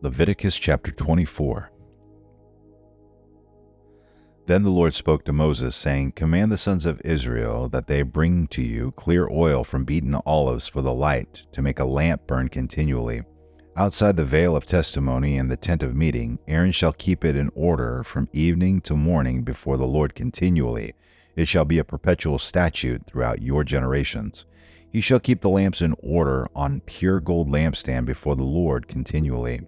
Leviticus chapter 24. Then the Lord spoke to Moses, saying, Command the sons of Israel that they bring to you clear oil from beaten olives for the light, to make a lamp burn continually. Outside the veil of testimony and the tent of meeting, Aaron shall keep it in order from evening to morning before the Lord continually. It shall be a perpetual statute throughout your generations. He shall keep the lamps in order on pure gold lampstand before the Lord continually.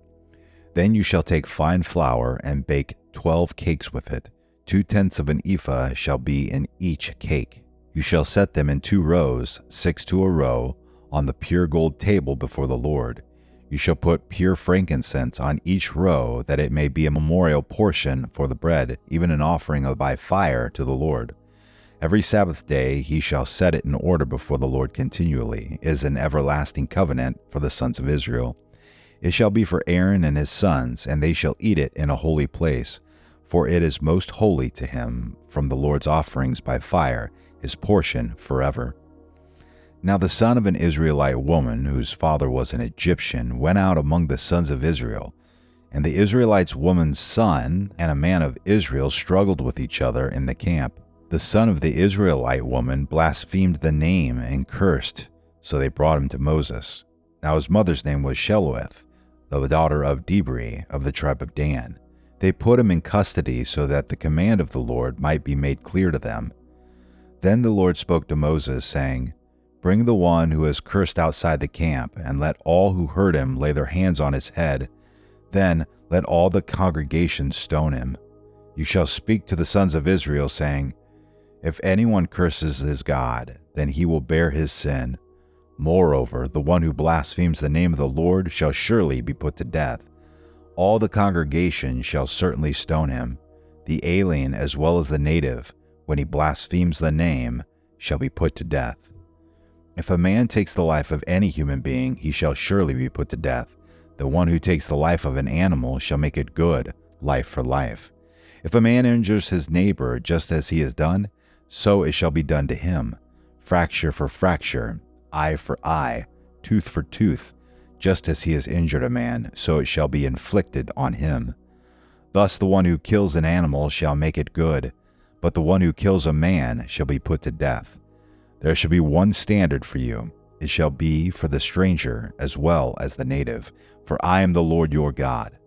Then you shall take fine flour and bake 12 cakes with it. 2/10 of an ephah shall be in each cake. You shall set them in 2 rows, 6 to a row, on the pure gold table before the Lord. You shall put pure frankincense on each row, that it may be a memorial portion for the bread, even an offering by fire to the Lord. Every Sabbath day he shall set it in order before the Lord continually. It is an everlasting covenant for the sons of Israel. It shall be for Aaron and his sons, and they shall eat it in a holy place, for it is most holy to him from the Lord's offerings by fire, his portion forever. Now the son of an Israelite woman, whose father was an Egyptian, went out among the sons of Israel. And the Israelite woman's son and a man of Israel struggled with each other in the camp. The son of the Israelite woman blasphemed the name and cursed, so they brought him to Moses. Now his mother's name was Sheloeth, the daughter of Dibri of the tribe of Dan. They put him in custody so that the command of the Lord might be made clear to them. Then the Lord spoke to Moses, saying, Bring the one who has cursed outside the camp, and let all who heard him lay their hands on his head. Then let all the congregation stone him. You shall speak to the sons of Israel, saying, If anyone curses his God, then he will bear his sin. Moreover, the one who blasphemes the name of the Lord shall surely be put to death. All the congregation shall certainly stone him. The alien as well as the native, when he blasphemes the name, shall be put to death. If a man takes the life of any human being, he shall surely be put to death. The one who takes the life of an animal shall make it good, life for life. If a man injures his neighbor just as he has done, so it shall be done to him. Fracture for fracture, eye for eye, tooth for tooth. Just as he has injured a man, so it shall be inflicted on him. Thus the one who kills an animal shall make it good, but the one who kills a man shall be put to death. There shall be one standard for you. It shall be for the stranger as well as the native, for I am the Lord your God.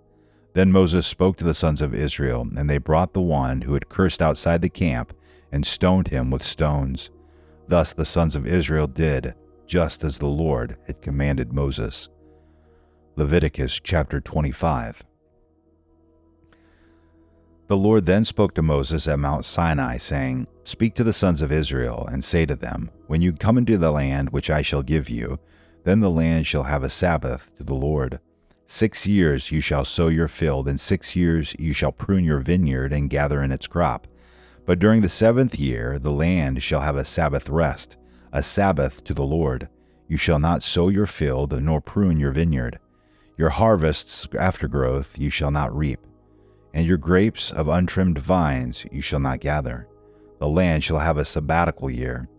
Then Moses spoke to the sons of Israel, and they brought the one who had cursed outside the camp, and stoned him with stones. Thus the sons of Israel did, just as the Lord had commanded Moses. Leviticus chapter 25. The Lord then spoke to Moses at Mount Sinai, saying, Speak to the sons of Israel, and say to them, When you come into the land which I shall give you, then the land shall have a Sabbath to the Lord. 6 years you shall sow your field, and 6 years you shall prune your vineyard and gather in its crop. But during the 7th year the land shall have a Sabbath rest, a Sabbath to the Lord. You shall not sow your field, nor prune your vineyard. Your harvests aftergrowth you shall not reap, and your grapes of untrimmed vines you shall not gather. The land shall have a sabbatical year.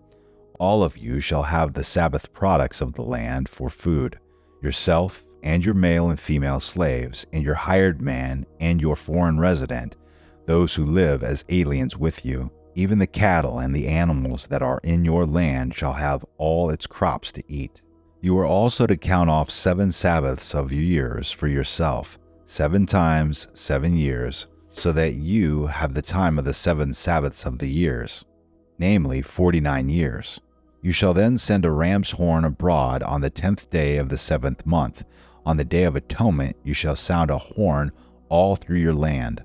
All of you shall have the Sabbath products of the land for food, yourself and your male and female slaves, and your hired man and your foreign resident, those who live as aliens with you. Even the cattle and the animals that are in your land shall have all its crops to eat. You are also to count off 7 Sabbaths of years for yourself, 7 times 7 years, so that you have the time of the 7 Sabbaths of the years, namely 49 years. You shall then send a ram's horn abroad on the 10th day of the 7th month. On the Day of Atonement you shall sound a horn all through your land.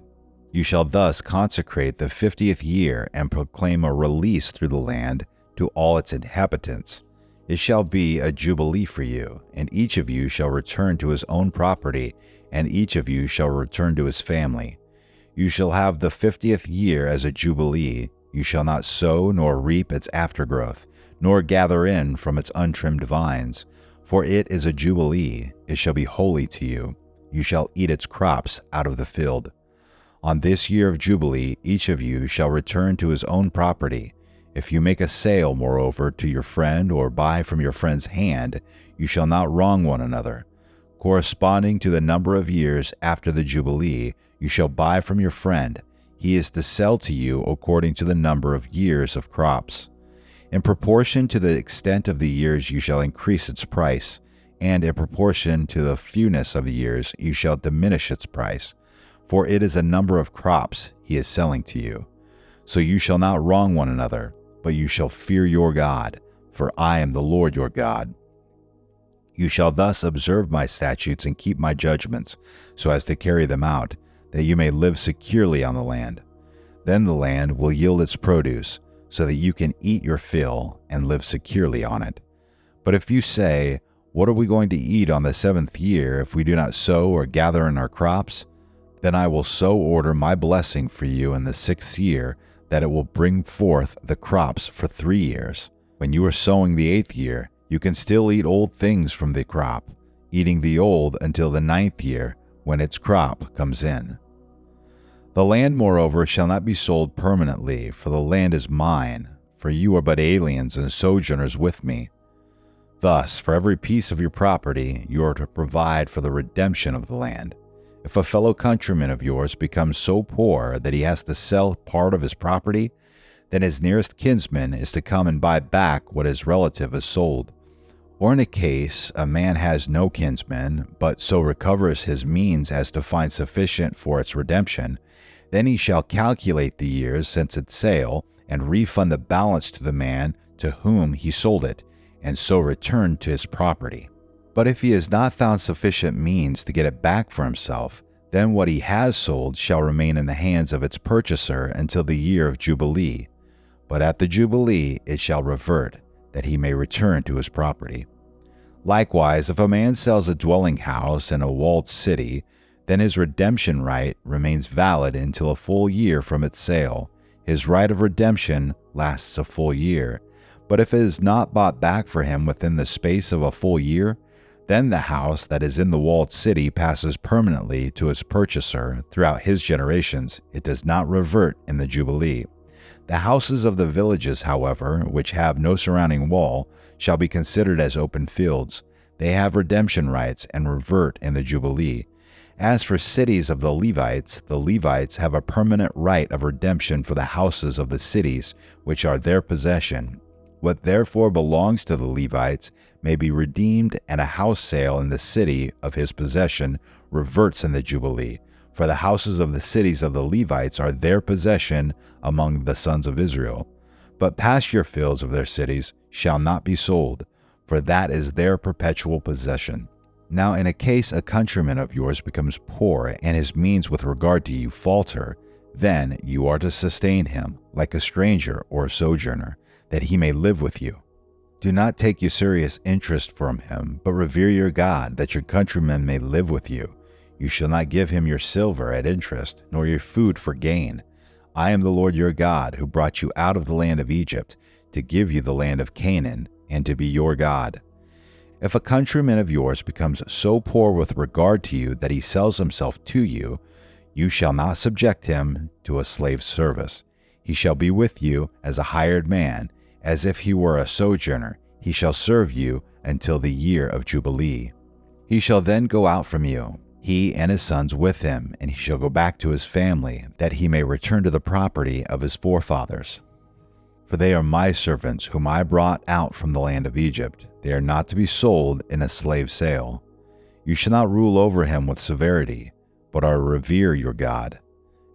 You shall thus consecrate the 50th year and proclaim a release through the land to all its inhabitants. It shall be a jubilee for you, and each of you shall return to his own property, and each of you shall return to his family. You shall have the 50th year as a jubilee. You shall not sow nor reap its aftergrowth, nor gather in from its untrimmed vines, for it is a jubilee. It shall be holy to you. You shall eat its crops out of the field. On this year of Jubilee, each of you shall return to his own property. If you make a sale, moreover, to your friend or buy from your friend's hand, you shall not wrong one another. corresponding to the number of years after the Jubilee, you shall buy from your friend. He is to sell to you according to the number of years of crops. In proportion to the extent of the years you shall increase its price, and in proportion to the fewness of the years you shall diminish its price. For it is a number of crops he is selling to you. So you shall not wrong one another, but you shall fear your God, for I am the Lord your God. You shall thus observe my statutes and keep my judgments, so as to carry them out, that you may live securely on the land. Then the land will yield its produce, so that you can eat your fill and live securely on it. But if you say, what are we going to eat on the 7th year if we do not sow or gather in our crops? Then I will so order my blessing for you in the 6th year that it will bring forth the crops for 3 years. When you are sowing the 8th year, you can still eat old things from the crop, eating the old until the 9th year, when its crop comes in. The land, moreover, shall not be sold permanently, for the land is mine, for you are but aliens and sojourners with me. Thus, for every piece of your property, you are to provide for the redemption of the land. If a fellow countryman of yours becomes so poor that he has to sell part of his property, then his nearest kinsman is to come and buy back what his relative has sold. Or in a case a man has no kinsman, but so recovers his means as to find sufficient for its redemption, then he shall calculate the years since its sale, and refund the balance to the man to whom he sold it, and so return to his property. But if he has not found sufficient means to get it back for himself, then what he has sold shall remain in the hands of its purchaser until the year of Jubilee. But at the Jubilee it shall revert, that he may return to his property. Likewise, if a man sells a dwelling house in a walled city, then his redemption right remains valid until a full year from its sale. His right of redemption lasts a full year. But if it is not bought back for him within the space of a full year, then the house that is in the walled city passes permanently to its purchaser throughout his generations. It does not revert in the Jubilee. The houses of the villages, however, which have no surrounding wall, shall be considered as open fields. They have redemption rights and revert in the Jubilee. As for cities of the Levites have a permanent right of redemption for the houses of the cities, which are their possession. What therefore belongs to the Levites may be redeemed, and a house sale in the city of his possession reverts in the Jubilee. For the houses of the cities of the Levites are their possession among the sons of Israel. But pasture fields of their cities shall not be sold, for that is their perpetual possession. Now in a case a countryman of yours becomes poor, and his means with regard to you falter, then you are to sustain him, like a stranger or a sojourner, that he may live with you. Do not take usurious interest from him, but revere your God, that your countryman may live with you. You shall not give him your silver at interest, nor your food for gain. I am the Lord your God, who brought you out of the land of Egypt, to give you the land of Canaan, and to be your God. If a countryman of yours becomes so poor with regard to you that he sells himself to you, you shall not subject him to a slave's service. He shall be with you as a hired man, as if he were a sojourner. He shall serve you until the year of Jubilee. He shall then go out from you, he and his sons with him, and he shall go back to his family, that he may return to the property of his forefathers. For they are my servants, whom I brought out from the land of Egypt. They are not to be sold in a slave sale. You shall not rule over him with severity, but are to revere your God.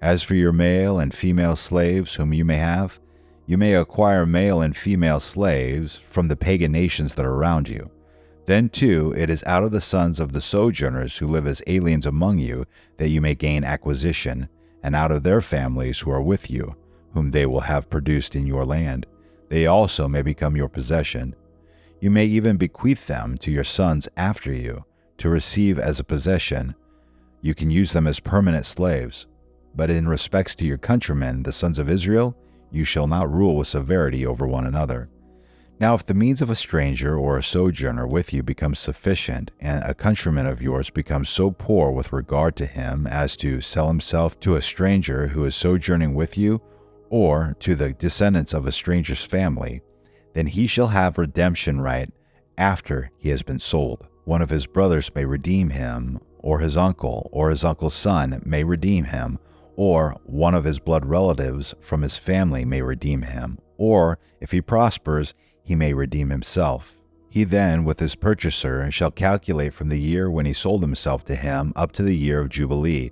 As for your male and female slaves whom you may have, you may acquire male and female slaves from the pagan nations that are around you. Then too it is out of the sons of the sojourners who live as aliens among you that you may gain acquisition, and out of their families who are with you, whom they will have produced in your land. They also may become your possession. You may even bequeath them to your sons after you, to receive as a possession. You can use them as permanent slaves. But in respects to your countrymen, the sons of Israel, you shall not rule with severity over one another. Now if the means of a stranger or a sojourner with you becomes sufficient, and a countryman of yours becomes so poor with regard to him as to sell himself to a stranger who is sojourning with you, or to the descendants of a stranger's family, then he shall have redemption right after he has been sold. one of his brothers may redeem him, or his uncle's son may redeem him, or one of his blood relatives from his family may redeem him, or, if he prospers, he may redeem himself. He then, with his purchaser, shall calculate from the year when he sold himself to him up to the year of Jubilee,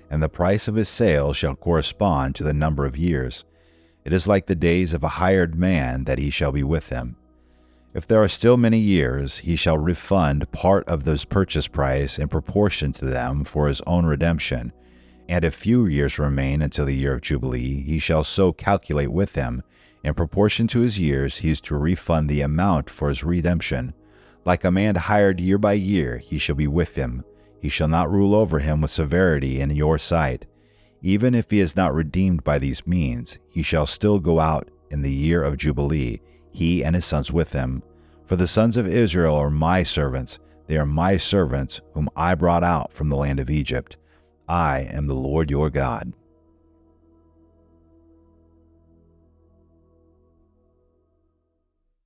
and the price of his sale shall correspond to the number of years. It is like the days of a hired man that he shall be with him. If there are still many years, he shall refund part of this purchase price in proportion to them for his own redemption. And if few years remain until the year of Jubilee, he shall so calculate with him. In proportion to his years, he is to refund the amount for his redemption. Like a man hired year by year, he shall be with him. He shall not rule over him with severity in your sight. Even if he is not redeemed by these means, he shall still go out in the year of Jubilee, he and his sons with him. For the sons of Israel are my servants. They are my servants, whom I brought out from the land of Egypt. I am the Lord your God.